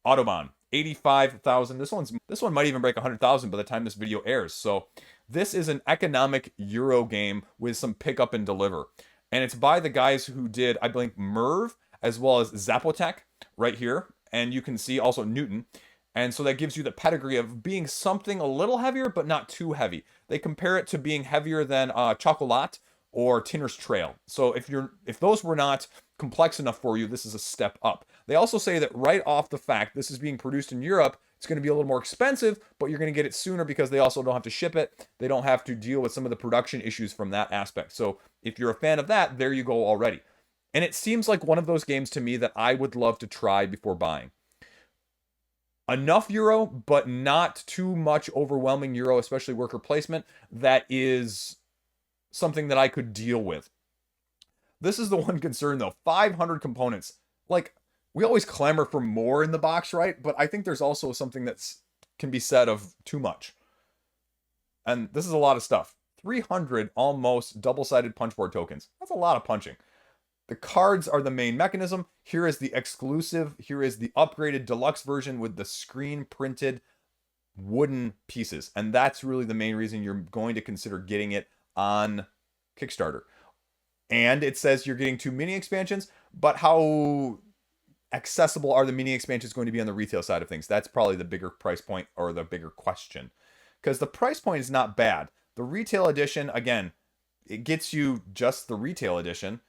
Autobahn. 85,000. This one might even break 100,000 by the time this video airs. So this is an economic Euro game with some pick up and deliver. And it's by the guys who did, I believe, Merv, as well as Zapotec right here. And you can see also Newton. And so that gives you the pedigree of being something a little heavier, but not too heavy. They compare it to being heavier than Chocolat or Tinner's Trail. So if those were not complex enough for you, this is a step up. They also say that right off the fact, this is being produced in Europe, it's going to be a little more expensive, but you're going to get it sooner because they also don't have to ship it. They don't have to deal with some of the production issues from that aspect. So if you're a fan of that, there you go already. And it seems like one of those games to me that I would love to try before buying. Enough Euro, but not too much overwhelming Euro, especially worker placement, that is something that I could deal with. This is the one concern though, 500 components. Like, we always clamor for more in the box, right? But I think there's also something that's can be said of too much. And this is a lot of stuff. 300 almost double-sided punchboard tokens. That's a lot of punching. The cards are the main mechanism. Here is the exclusive. Here is the upgraded deluxe version with the screen printed wooden pieces. And that's really the main reason you're going to consider getting it on Kickstarter. And it says you're getting 2 mini expansions, but how accessible are the mini expansions going to be on the retail side of things? That's probably the bigger price point or the bigger question. Because the price point is not bad. The retail edition, again, it gets you just the retail edition.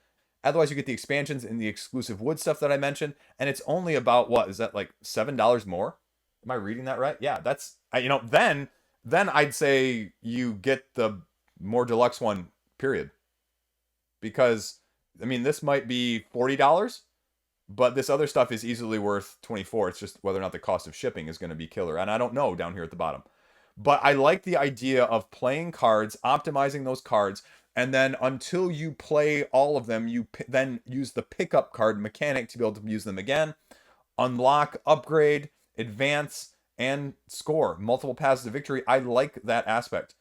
Otherwise, you get the expansions and the exclusive wood stuff that I mentioned. And it's only about, what, is that like $7 more? Am I reading that right? Yeah, that's, then I'd say you get the more deluxe one, period. Because, this might be $40, but this other stuff is easily worth $24. It's just whether or not the cost of shipping is going to be killer. And I don't know down here at the bottom. But I like the idea of playing cards, optimizing those cards, and then until you play all of them, you then use the pickup card mechanic to be able to use them again, unlock, upgrade, advance, and score multiple paths to victory. I like that aspect.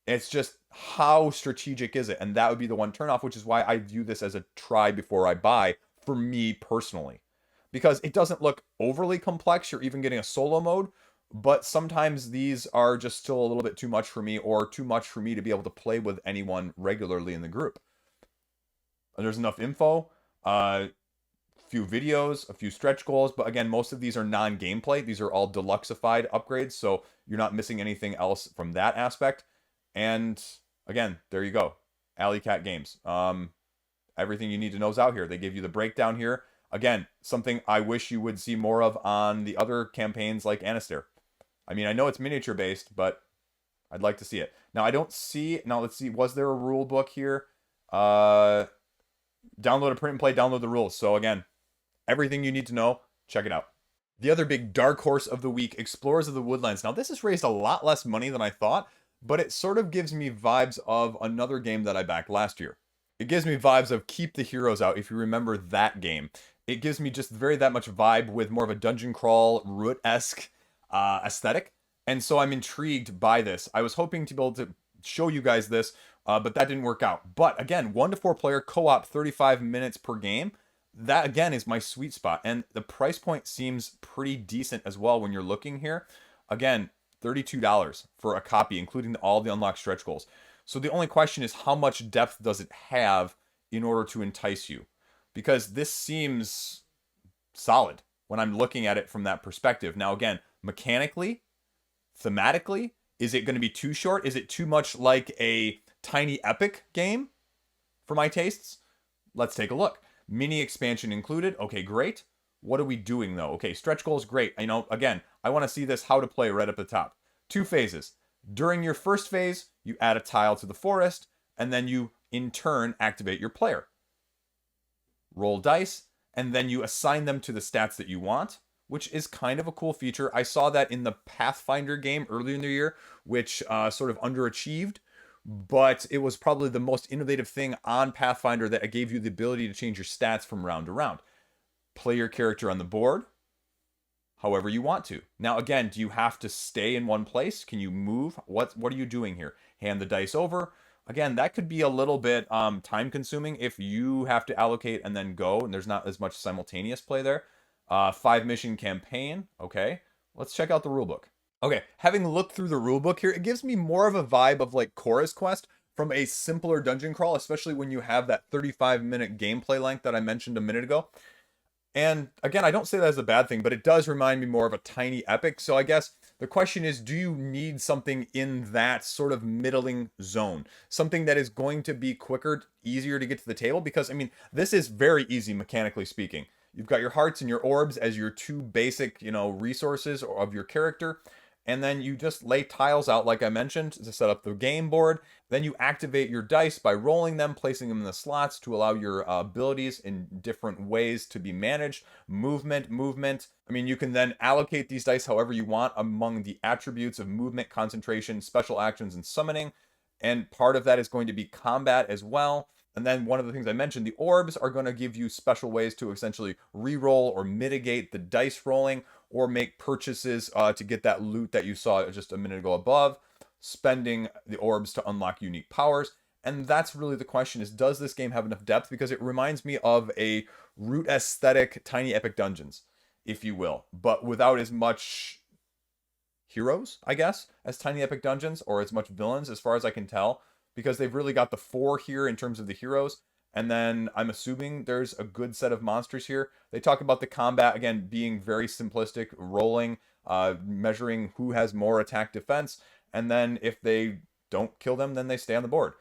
It's just how strategic is it? And that would be the one turnoff, which is why I view this as a try before I buy for me personally. Because it doesn't look overly complex. You're even getting a solo mode. But sometimes these are just still a little bit too much for me, or too much for me to be able to play with anyone regularly in the group. And there's enough info, a few videos, a few stretch goals, but again, most of these are non-gameplay. These are all deluxeified upgrades, so you're not missing anything else from that aspect. And again, there you go. Alley Cat Games. Everything you need to know is out here. They give you the breakdown here. Again, something I wish you would see more of on the other campaigns like Anastyr. I know it's miniature based, but I'd like to see it. Now, I don't see... Now, let's see. Was there a rule book here? Download a print and play, download the rules. So, again, everything you need to know, check it out. The other big dark horse of the week, Explorers of the Woodlands. Now, this has raised a lot less money than I thought, but it sort of gives me vibes of another game that I backed last year. It gives me vibes of Keep the Heroes Out, if you remember that game. It gives me just that much vibe with more of a dungeon crawl, root-esque aesthetic. And so I'm intrigued by this. I was hoping to be able to show you guys this, but that didn't work out. But again, 1 to 4 player co-op, 35 minutes per game. That again is my sweet spot. And the price point seems pretty decent as well when you're looking here. Again, $32 for a copy, including all the unlocked stretch goals. So the only question is, how much depth does it have in order to entice you? Because this seems solid when I'm looking at it from that perspective. Now, again, mechanically, thematically, is it going to be too short? Is it too much like a tiny epic game for my tastes? Let's take a look. Mini expansion included. Okay, great. What are we doing though? Okay, stretch goal is great. You know, again, I want to see this how to play right up the top. 2 phases. During your first phase, you add a tile to the forest, and then you, in turn, activate your player. Roll dice, and then you assign them to the stats that you want, which is kind of a cool feature. I saw that in the Pathfinder game earlier in the year, which sort of underachieved, but it was probably the most innovative thing on Pathfinder that gave you the ability to change your stats from round to round. Play your character on the board however you want to. Now, again, do you have to stay in one place? Can you move? What are you doing here? Hand the dice over. Again, that could be a little bit time consuming if you have to allocate and then go, and there's not as much simultaneous play there. 5 mission campaign. Okay, let's check out the rulebook. Okay, having looked through the rulebook here, it gives me more of a vibe of like Chorus Quest from a simpler dungeon crawl, especially when you have that 35-minute gameplay length that I mentioned a minute ago. And again, I don't say that as a bad thing, but it does remind me more of a tiny epic. So I guess the question is, do you need something in that sort of middling zone? Something that is going to be quicker, easier to get to the table? Because, I mean, this is very easy mechanically speaking. You've got your hearts and your orbs as your 2 basic, resources of your character. And then you just lay tiles out, like I mentioned, to set up the game board. Then you activate your dice by rolling them, placing them in the slots to allow your abilities in different ways to be managed. Movement. I mean, you can then allocate these dice however you want among the attributes of movement, concentration, special actions, and summoning. And part of that is going to be combat as well. And then one of the things I mentioned, the orbs are going to give you special ways to essentially re-roll or mitigate the dice rolling, or make purchases to get that loot that you saw just a minute ago above, spending the orbs to unlock unique powers. And that's really the question, is does this game have enough depth? Because it reminds me of a root aesthetic Tiny Epic Dungeons, if you will, but without as much heroes, I guess, as Tiny Epic Dungeons, or as much villains as far as I can tell, because they've really got the 4 here in terms of the heroes. And then I'm assuming there's a good set of monsters here. They talk about the combat, again, being very simplistic, rolling, measuring who has more attack defense. And then if they don't kill them, then they stay on the board.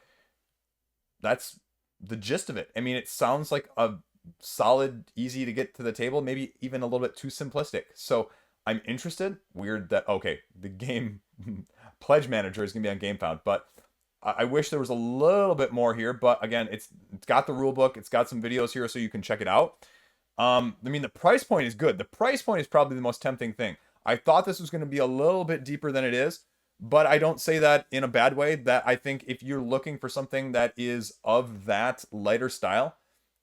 That's the gist of it. I mean, it sounds like a solid, easy to get to the table, maybe even a little bit too simplistic. So I'm interested. Weird that, okay, the game pledge manager is going to be on Gamefound, but I wish there was a little bit more here, but again, it's got the rule book. It's got some videos here so you can check it out. I mean, the price point is good. The price point is probably the most tempting thing. I thought this was going to be a little bit deeper than it is, but I don't say that in a bad way. That I think if you're looking for something that is of that lighter style,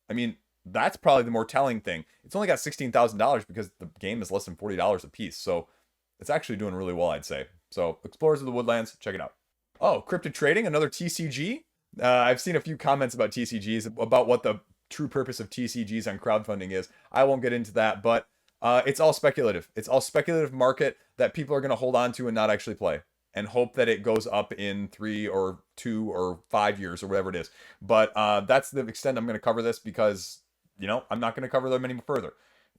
I mean, that's probably the more telling thing. It's only got $16,000 because the game is less than $40 a piece. So it's actually doing really well, I'd say. So Explorers of the Woodlands, check it out. Oh, Cryptid Trading, another TCG. I've seen a few comments about TCGs, about what the true purpose of TCGs on crowdfunding is. I won't get into that, but it's all speculative. It's all speculative market that people are going to hold on to and not actually play, and hope that it goes up in 3 or 2 or 5 years or whatever it is. But that's the extent I'm going to cover this, because, I'm not going to cover them any further.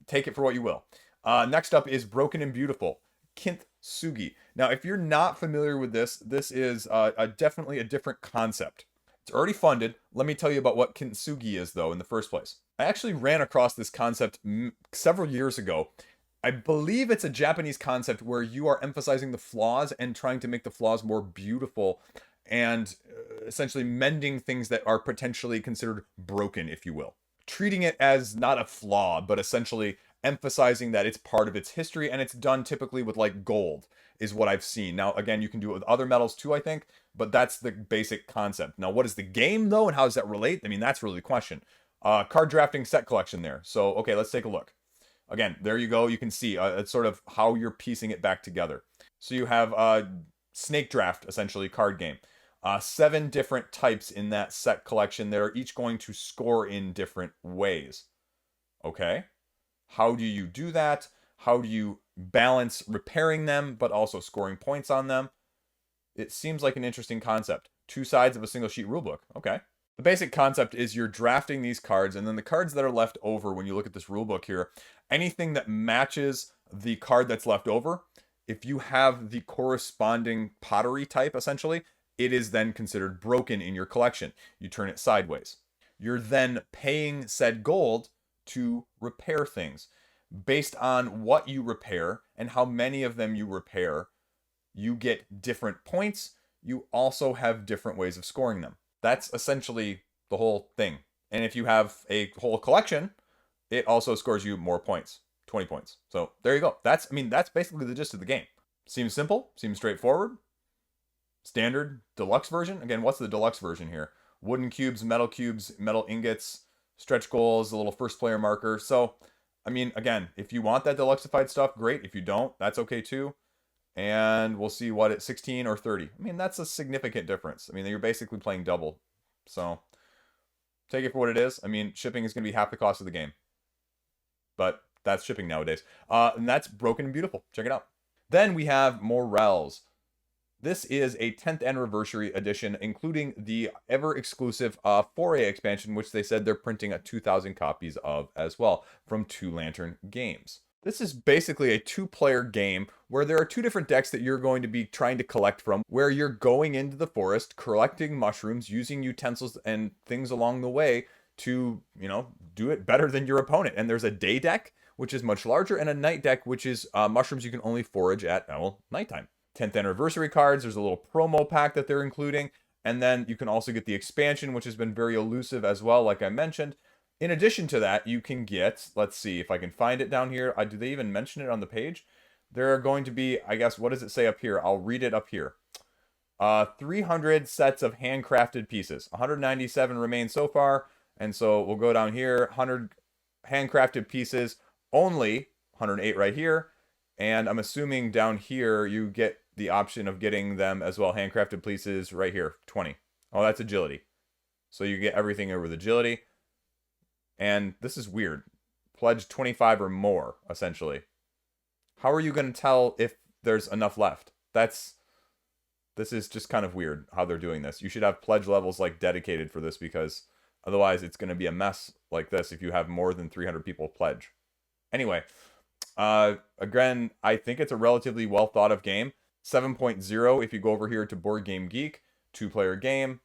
Take it for what you will. Next up is Broken and Beautiful, Kintsugi. Now, if you're not familiar with this is definitely a different concept. It's already funded. Let me tell you about what Kintsugi is, though, in the first place. I actually ran across this concept several years ago. I believe it's a Japanese concept where you are emphasizing the flaws and trying to make the flaws more beautiful, and essentially mending things that are potentially considered broken, if you will. Treating it as not a flaw, but essentially emphasizing that it's part of its history, and it's done typically with like gold is what I've seen. Now, again, you can do it with other metals too, I think, but that's the basic concept. Now, what is the game though, and how does that relate? I mean, that's really the question. Card drafting set collection there. So, okay, let's take a look. Again, there you go. You can see it's sort of how you're piecing it back together. So you have Snake Draft, essentially, card game. 7 different types in that set collection. They're each going to score in different ways. Okay? How do you do that? How do you balance repairing them, but also scoring points on them? It seems like an interesting concept. 2 sides of a single sheet rulebook. Okay. The basic concept is you're drafting these cards, and then the cards that are left over, when you look at this rulebook here, anything that matches the card that's left over, if you have the corresponding pottery type, essentially, it is then considered broken in your collection. You turn it sideways. You're then paying said gold to repair things. based on what you repair and how many of them you repair, you get different points. You also have different ways of scoring them. That's essentially the whole thing. And if you have a whole collection, it also scores you more points, 20 points. So there you go. That's basically the gist of the game. Seems simple, seems straightforward. Standard deluxe version. Again, what's the deluxe version here? Wooden cubes, metal ingots, stretch goals, a little first player marker. So, I mean, again, if you want that deluxeified stuff, great. If you don't, that's okay too. And we'll see what it's 16 or 30. I mean, that's a significant difference. I mean, you're basically playing double. So, take it for what it is. I mean, shipping is going to be half the cost of the game. But that's shipping nowadays. And that's Broken and Beautiful. Check it out. Then we have Morels. This is a 10th anniversary edition, including the ever-exclusive Phraya expansion, which they said they're printing 2,000 copies of as well, from Two Lantern Games. This is basically a two-player game where there are two different decks that you're going to be trying to collect from, where you're going into the forest, collecting mushrooms, using utensils and things along the way to, do it better than your opponent. And there's a day deck, which is much larger, and a night deck, which is mushrooms you can only forage at, nighttime. 10th anniversary cards, there's a little promo pack that they're including, and then you can also get the expansion, which has been very elusive as well, like I mentioned. In addition to that, you can get, let's see if I can find it down here. Do they even mention it on the page? There are going to be, I guess, what does it say up here? I'll read it up here. 300 sets of handcrafted pieces. 197 remain so far, and so we'll go down here. 100 handcrafted pieces, only 108 right here. And I'm assuming down here you get the option of getting them as well. Handcrafted pieces right here, 20. Oh, that's agility. So you get everything over with agility. And this is weird. Pledge 25 or more, essentially. How are you going to tell if there's enough left? This is just kind of weird how they're doing this. You should have pledge levels like dedicated for this, because otherwise it's going to be a mess like this if you have more than 300 people pledge. Anyway, again, I think it's a relatively well thought of game. 7.0 if you go over here to Board Game Geek, 2-player game.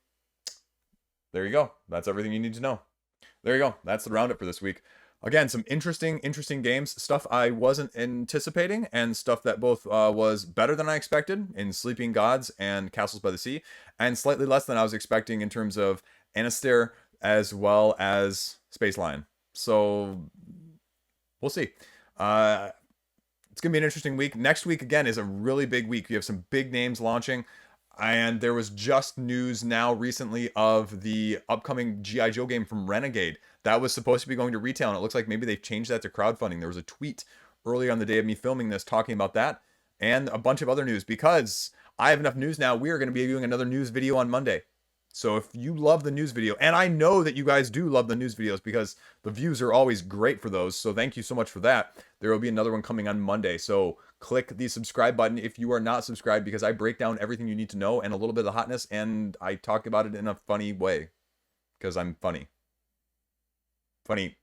There you go. That's everything you need to know. There you go. That's the roundup for this week. Again, some interesting games. Stuff I wasn't anticipating, and stuff that both was better than I expected in Sleeping Gods and Castles by the Sea, and slightly less than I was expecting in terms of Anastyr as well as Space Lion. So, we'll see. It's going to be an interesting week. Next week, again, is a really big week. We have some big names launching. And there was just news now recently of the upcoming G.I. Joe game from Renegade. That was supposed to be going to retail, and it looks like maybe they've changed that to crowdfunding. There was a tweet earlier on the day of me filming this talking about that, and a bunch of other news. Because I have enough news now, we are going to be doing another news video on Monday. So if you love the news video, and I know that you guys do love the news videos because the views are always great for those, so thank you so much for that. There will be another one coming on Monday, so click the subscribe button if you are not subscribed, because I break down everything you need to know and a little bit of the hotness, and I talk about it in a funny way, because I'm funny. Funny,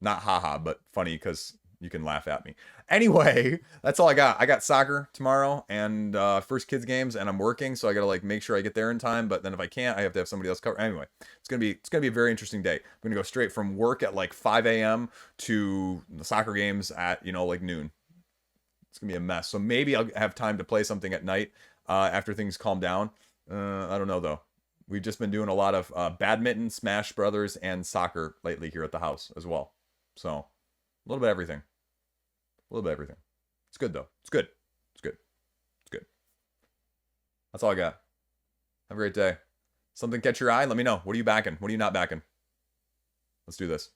not haha, but funny because you can laugh at me. Anyway, that's all I got. I got soccer tomorrow and first kids games, and I'm working, so I gotta make sure I get there in time. But then if I can't, I have to have somebody else cover. Anyway, it's gonna be a very interesting day. I'm gonna go straight from work at 5 a.m. to the soccer games at noon. It's gonna be a mess. So maybe I'll have time to play something at night after things calm down. I don't know though. We've just been doing a lot of badminton, Smash Brothers, and soccer lately here at the house as well. So a little bit of everything. A little bit of everything. It's good though. It's good. It's good. It's good. That's all I got. Have a great day. Something catch your eye? Let me know. What are you backing? What are you not backing? Let's do this.